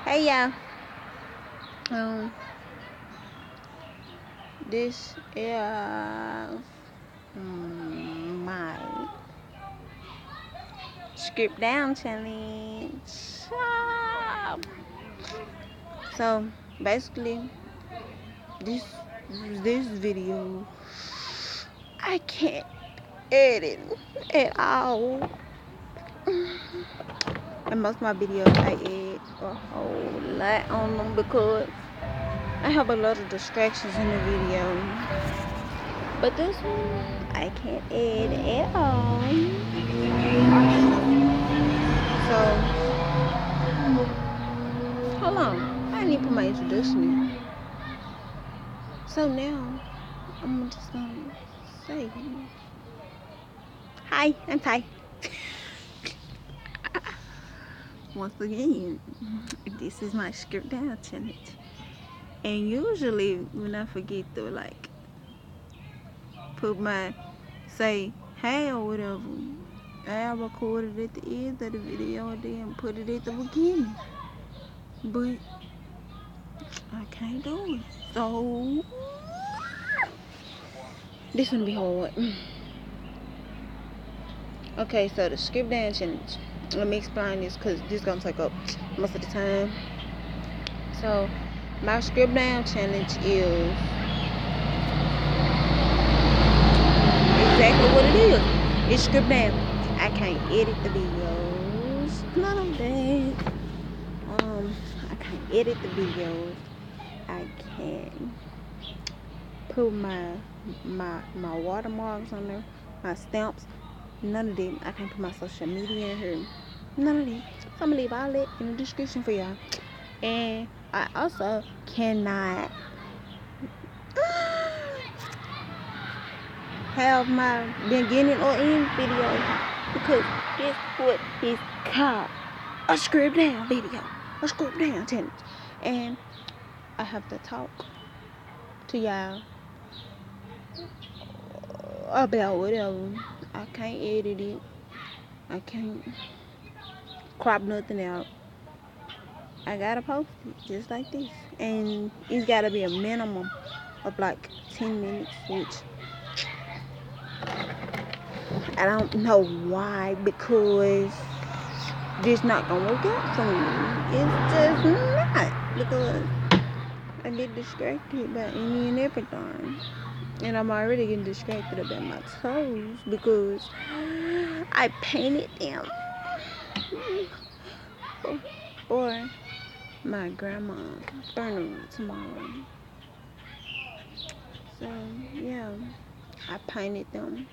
Hey y'all. This is my script down challenge. So basically, this video I can't edit at all. And most of my videos I edit a whole lot on them because I have a lot of distractions in the video. But this one I can't edit at all. So hold on. I didn't put my introduction in. So now I'm just gonna say hi, I'm Ty. Once again, this is my script down challenge. And usually when I forget to put my say hey or whatever, I recorded at the end of the video and then put it at the beginning. But I can't do it. So this gonna be hard. Okay, so the script down challenge. Let me explain this because this is gonna take up most of the time. So my script down challenge is exactly what it is. It's script down. I can't edit the videos. None of that. I can't edit the videos. I can put my watermarks on there, my stamps. None of them. I can't put my social media in here. None of them. So I'm gonna leave all that in the description for y'all. And I also cannot have my beginning or end video because this what is called a script down video, a script down challenge, and I have to talk to y'all about whatever. I can't edit it. I can't crop nothing out. I gotta post it just like this, and it's gotta be a minimum of like 10 minutes, which I don't know why, because this not gonna work out for me. It's just not, because I get distracted by any and everything, and I'm already getting distracted about my toes because I painted them for my grandma's funeral tomorrow. So yeah, I painted them.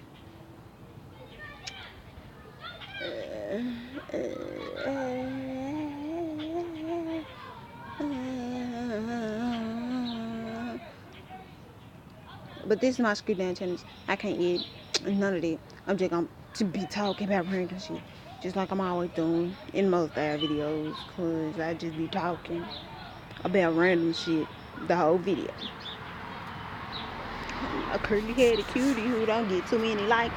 But this is my script down challenge. I can't eat none of that. I'm just gonna be talking about random shit, just like I'm always doing in most of our videos, cause I just be talking about random shit the whole video. A curly-headed cutie who don't get too many likes.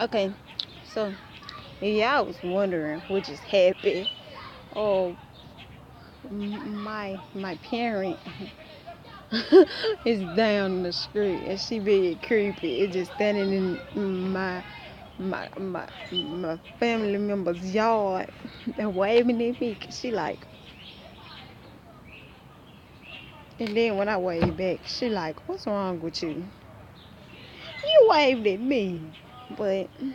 Okay, so if y'all was wondering what just happened, oh, my parent is down the street and she being creepy. It's just standing in my family member's yard and waving at me. She like, and then when I wave back, she like, what's wrong with you? You waved at me, but yeah.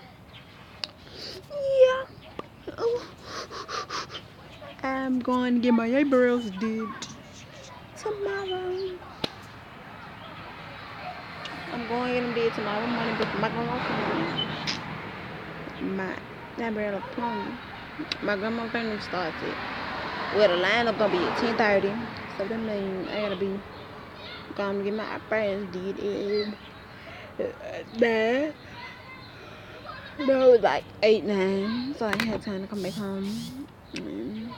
I'm going to get my eyebrows did tomorrow. I'm going to get them did tomorrow morning, but my grandma my eyebrow appointment. My grandma funeral starts at, well, the lineup gonna be at 10:30. So that means I gotta be going to get my eyebrows did at 9. No, it was like 8, 9. So I ain't had time to come back home and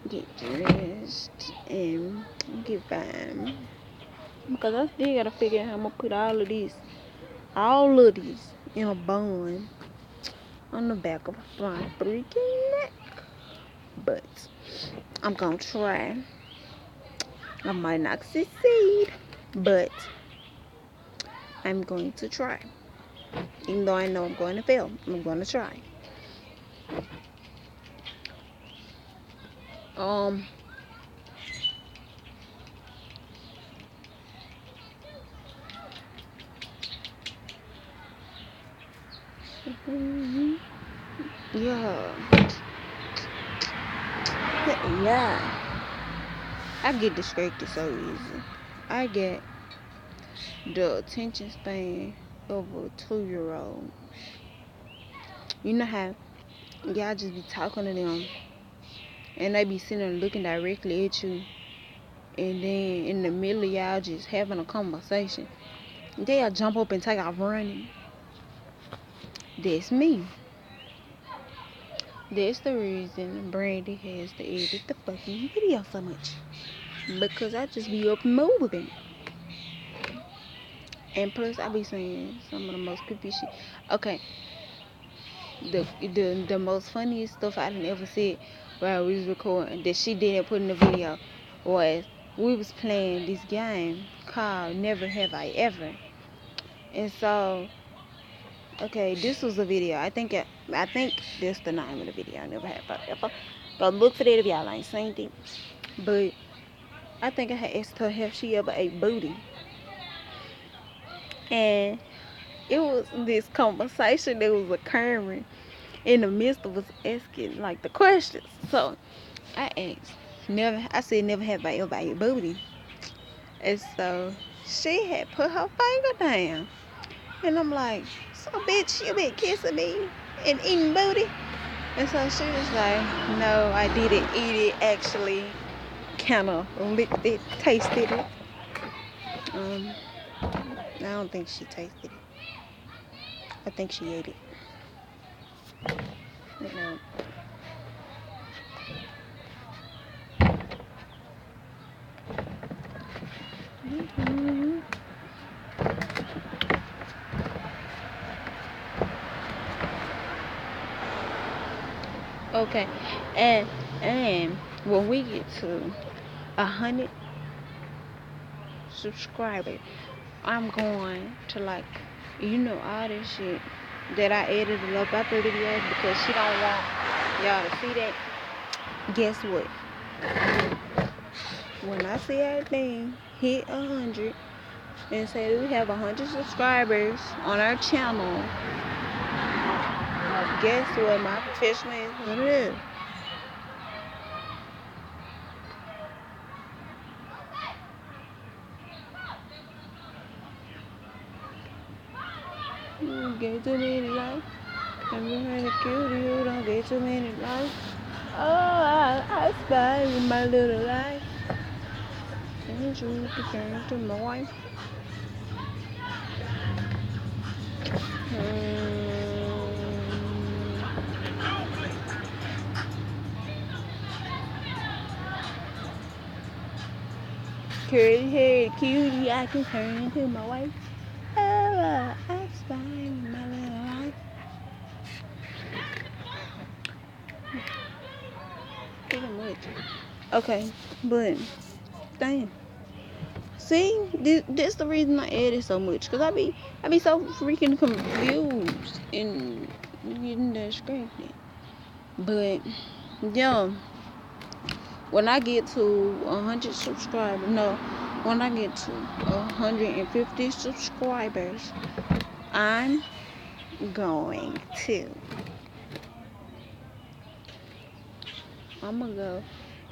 get dressed and get fine. Because I still gotta figure out how I'm gonna put all of these in a bun on the back of my freaking neck. But I'm gonna try. I might not succeed, but I'm going to try. Even though I know I'm going to fail, I'm going to try. Yeah. Yeah. I get distracted so easy. I get the attention span of a 2-year-old. You know how y'all just be talking to them and they be sitting there looking directly at you, and then in the middle of y'all just having a conversation, they'll jump up and take off running. That's me. That's the reason Brandy has to edit the fucking video so much. Because I just be up moving. And plus I be saying some of the most creepy shit. Okay. The most funniest stuff I done ever said while we was recording that she didn't put in the video was we was playing this game called Never Have I Ever. And so, okay, this was a video. I think that's the name of the video. Never Have I Ever. Go look for that if y'all ain't seen it. But I think I had asked her if she ever ate booty. And it was this conversation that was occurring in the midst of us asking like the questions. So I asked, I said, never have I ever ate booty. And so she had put her finger down. And I'm like, so bitch, you been kissing me and eating booty? And so she was like, no, I didn't eat it. Actually, kind of licked it, tasted it. I don't think she tasted it. I think she ate it. No. Okay, and when we get to 100 subscribers, I'm going to all this shit that I edited up out the videos because she don't want y'all to see that. Guess what? When I see everything hit 100 and say we have 100 subscribers on our channel, guess what my professional is gonna do? Get too many likes. I'm trying to kill you. Don't get too many likes. Oh, I spy with my little life. And you to turn to my wife. Curly hair cutie, I can turn into my wife. Oh, I spy with my little life. Pretty much. Okay, but damn. See, this the reason I edit so much, cause I be so freaking confused and getting distracted. But yeah, when I get to 100 subscribers, no, when I get to 150 subscribers, I'm gonna go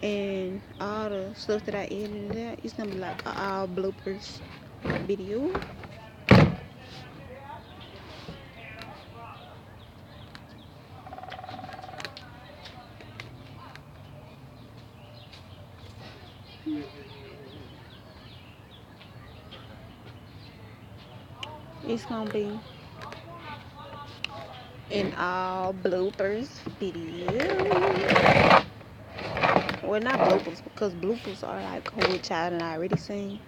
and all the stuff that I edited out, it's gonna be like all bloopers video. It's gonna be an all bloopers video. Well, not bloopers, because bloopers are like which I done already seen.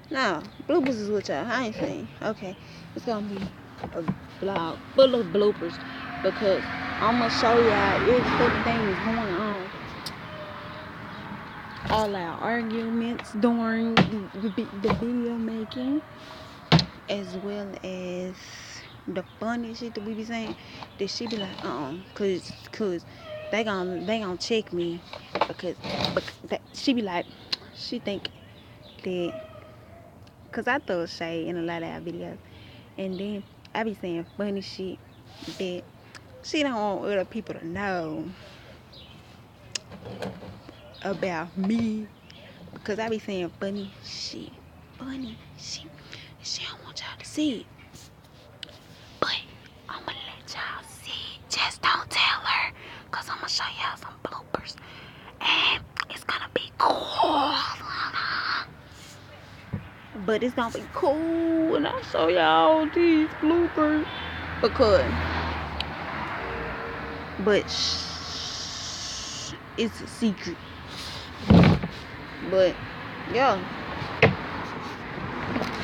No, bloopers is what y'all. I ain't saying. Okay, it's gonna be a vlog full of bloopers because I'm gonna show y'all everything that's going on. All our arguments during the video making, as well as the funny shit that we be saying. That she be like, cause they gonna check me because she be like, she think that. Cause I throw shade in a lot of our videos, and then I be saying funny shit that she don't want other people to know about me. Because I be saying funny shit, and she don't want y'all to see it. But I'ma let y'all see it. Just don't tell her, cause I'ma show y'all some bloopers, and it's gonna be cool. But it's gonna be cool when I show y'all these bloopers. But shh, it's a secret. But yeah,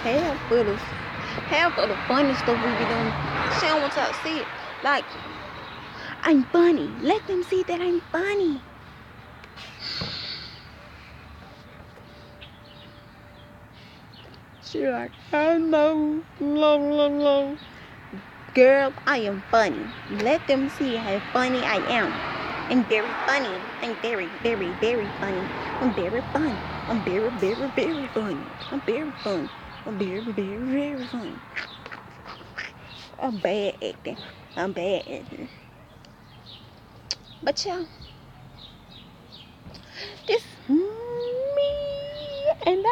half of the funny stuff we be doing, she don't want y'all to see it. Like, I'm funny. Let them see that I'm funny. She like, I know, love. Girl, I am funny. Let them see how funny I am. I'm very funny. I'm very, very, very funny. I'm very fun. I'm very, very, very funny. I'm very fun. I'm very, very, very funny. I'm bad acting. But yeah, this me, and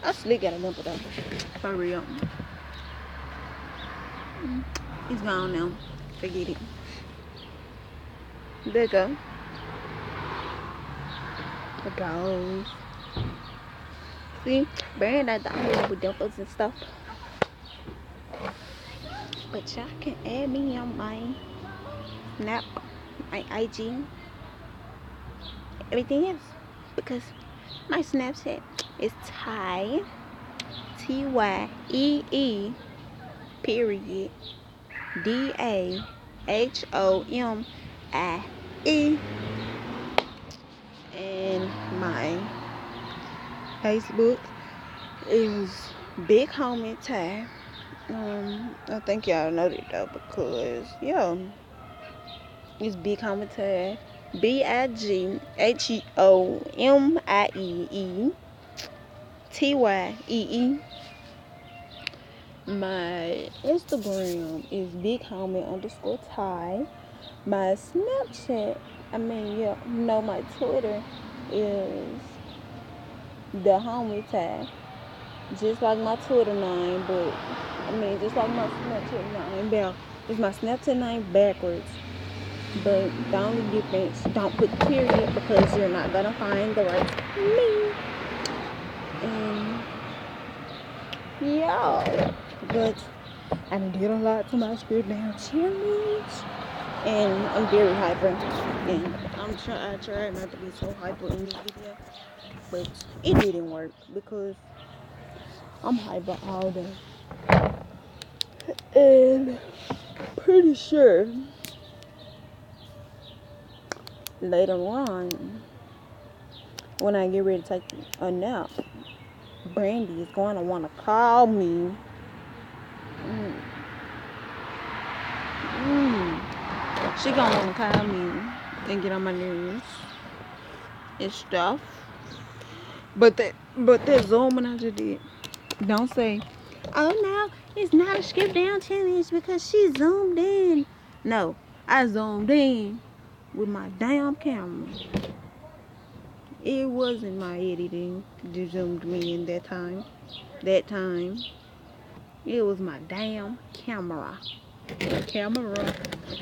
I still got a number though. For real. It's gone now. Forget it. There you go. It goes. See, bearing that down with dimples and stuff. But y'all can add me on my Snap, my IG, everything else. Because my Snapchat is Ty, Tyee, period, DAHOMIE. And my Facebook is Big Homie Ty. I think y'all know that though, because yeah, it's Big Homie Ty, BIGHOMIETYEE. My Instagram is Big Homie _Ty. My Snapchat, my Twitter is The Homie Ty. Just like my Twitter name, but just like my Snapchat name, it's my Snapchat name backwards. But the only difference, don't put period because you're not gonna find the right me. And yeah, but I did a lot to my script down challenge, and I'm very hyper. And I tried not to be so hyper in this video, but it didn't work because I'm hyper all day. And pretty sure later on, when I get ready to take a nap, Brandy is going to want to call me. She going to want to call me and get on my nerves and stuff. But that zooming I just did, don't say, oh no, it's not a skip down challenge because she zoomed in. No, I zoomed in with my damn camera. It wasn't my editing that zoomed me in that time. It was my damn camera.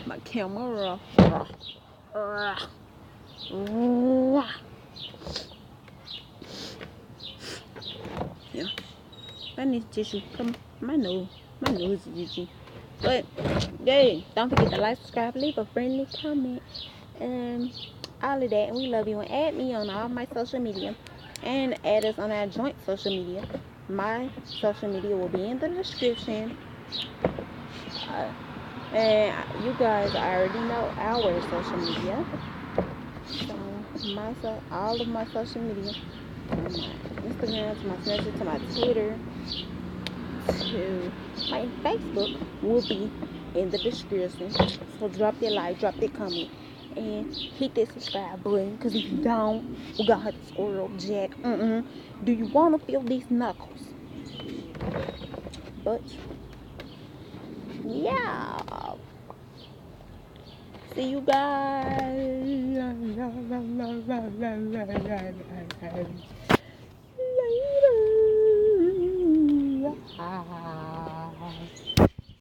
My camera. Yeah. I need tissue. Come, my nose is itchy. But hey, don't forget to like, subscribe, leave a friendly comment, and all of that. And we love you. And add me on all my social media. and add us on our joint social media. My social media will be in the description. Uh, and you guys already know our social media. So all of my social media, from my Instagram to my Snapchat to my Twitter to my Facebook, will be in the description. So drop that like, drop that comment, and hit that subscribe button. Cause if you don't, we gonna have to squirrel Jack. Do you wanna feel these knuckles? But yeah. See you guys later.